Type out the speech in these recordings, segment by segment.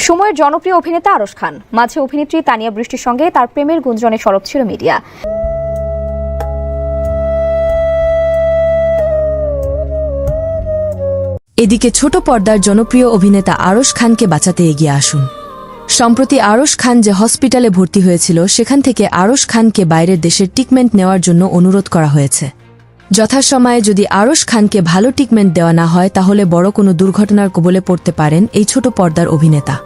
সময়ের জনপ্রিয় অভিনেতা আরশ খান, মাঝে অভিনেত্রী তানিয়া বৃষ্টির সঙ্গে তার প্রেমের গুঞ্জনে সরব ছিল মিডিয়া। এদিকে ছোট পর্দার জনপ্রিয় অভিনেতা আরশ খানকে বাঁচাতে এগিয়ে আসুন। সম্প্রতি আরশ খান যে হসপিটালে ভর্তি হয়েছিল সেখান থেকে আরশ খানকে বাইরের দেশের ট্রিটমেন্ট নেওয়ার জন্য অনুরোধ করা হয়েছে। যথাসময়ে যদি আরশ খানকে ভালো ট্রিটমেন্ট দেওয়া না হয় তাহলে বড় কোনো দুর্ঘটনার কবলে পড়তে পারেন এই ছোট পর্দার অভিনেতা।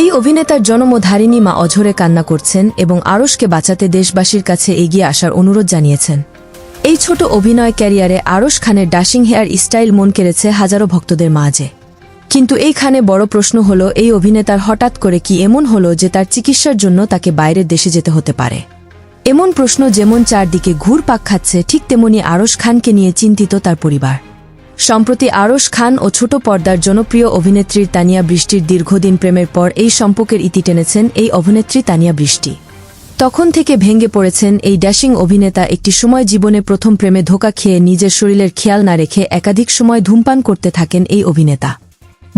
এই অভিনেতার জন্মধারিণী মা অঝরে কান্না করছেন এবং আরশকে বাঁচাতে দেশবাসীর কাছে এগিয়ে আসার অনুরোধ জানিয়েছেন। এই ছোট অভিনয় ক্যারিয়ারে আরশ খানের ডাশিং হেয়ার স্টাইল মন কেড়েছে হাজারো ভক্তদের মাঝে। কিন্তু এইখানে বড় প্রশ্ন হলো, এই অভিনেতার হঠাৎ করে কি এমন হলো যে তার চিকিৎসার জন্য তাকে বাইরের দেশে যেতে হতে পারে? এমন প্রশ্ন যেমন চারদিকে ঘুরপাক খাচ্ছে, ঠিক তেমনি আরশ খানকে নিয়ে চিন্তিত তার পরিবার। সম্প্রতি আরশ খান ও ছোট পর্দার জনপ্রিয় অভিনেত্রীর তানিয়া বৃষ্টির দীর্ঘদিন প্রেমের পর এই সম্পর্কের ইতি টেনেছেন এই অভিনেত্রী তানিয়া বৃষ্টি। তখন থেকে ভেঙে পড়েছেন এই ড্যাশিং অভিনেতা। একটি সময় জীবনে প্রথম প্রেমে ধোঁকা খেয়ে নিজের শরীরের খেয়াল না রেখে একাধিক সময় ধূমপান করতে থাকেন এই অভিনেতা।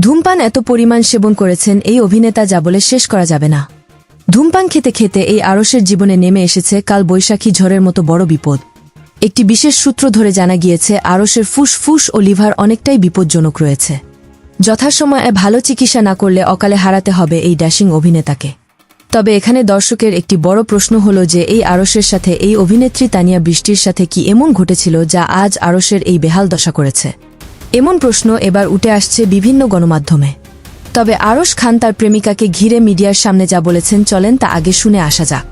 ধূমপান এত পরিমাণ সেবন করেছেন এই অভিনেতা যা বলে শেষ করা যাবে না। ধূমপান খেতে খেতে এই আরশের জীবনে নেমে এসেছে কাল বৈশাখী ঝড়ের মতো বড় বিপদ। একটি বিশেষ সূত্র ধরে জানা গিয়েছে আরশের ফুসফুস ও লিভার অনেকটাই বিপজ্জনক রয়েছে। যথাসময়ে ভালো চিকিৎসা না করলে অকালে হারাতে হবে এই ড্যাশিং অভিনেতাকে। তবে এখানে দর্শকের একটি বড় প্রশ্ন হলো যে এই আরশের সাথে এই অভিনেত্রী তানিয়া বৃষ্টির সাথে কি এমন ঘটেছিল যা আজ আরশের এই বেহাল দশা করেছে? এমন প্রশ্ন এবার উঠে আসছে বিভিন্ন গণমাধ্যমে। তবে আরশ খান তার প্রেমিকাকে ঘিরে মিডিয়ার সামনে যা বলেছেন চলেন তা আগে শুনে আসা যাক।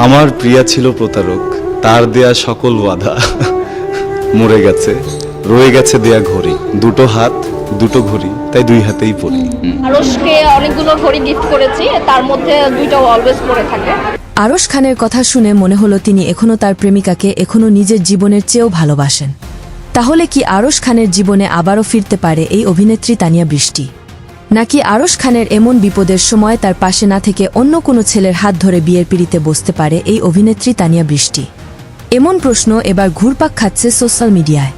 আমার প্রিয়া ছিল প্রতারক, তার দেয়া সকল বাধা মরে গেছে, রয়ে গেছে দেয়া ঘড়ি। দুটো হাত দুটো ঘড়ি, তাই দুই হাতেই পড়ি। আরশকে অনেকগুলো ঘড়ি গিফট করেছি, তার মধ্যে দুইটা অলওয়েজ পরে থাকে। আরশ খানের কথা শুনে মনে হলো তিনি এখনও তার প্রেমিকাকে এখনও নিজের জীবনের চেয়েও ভালোবাসেন। তাহলে কি আরশ খানের জীবনে আবারও ফিরতে পারে এই অভিনেত্রী তানিয়া বৃষ্টি? নাকি আরশ খানের এমন বিপদের সময় তার পাশে না থেকে অন্য কোনো ছেলের হাত ধরে বিয়ের পিড়িতে বসতে পারে এই অভিনেত্রী তানিয়া বৃষ্টি? এমন প্রশ্ন এবার ঘুরপাক খাচ্ছে সোশ্যাল মিডিয়ায়।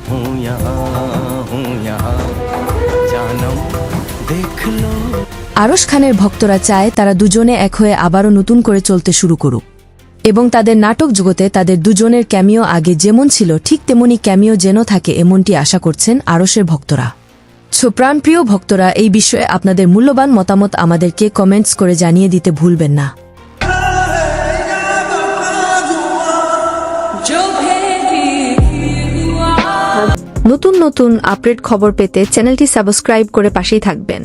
আরশ খানের ভক্তরা চায় তারা দুজনে এক হয়ে আবারও নতুন করে চলতে শুরু করুক এবং তাদের নাটক জগতে তাদের দুজনের ক্যামিও আগে যেমন ছিল ঠিক তেমনি ক্যামিও যেন থাকে, এমনটি আশা করছেন আরশের ভক্তরা। প্রাণপ্রিয় ভক্তরা, এই বিষয়ে আপনাদের মূল্যবান মতামত আমাদেরকে কমেন্টস করে জানিয়ে দিতে ভুলবেন না। নতুন নতুন আপডেট খবর পেতে চ্যানেলটি সাবস্ক্রাইব করে পাশেই থাকবেন।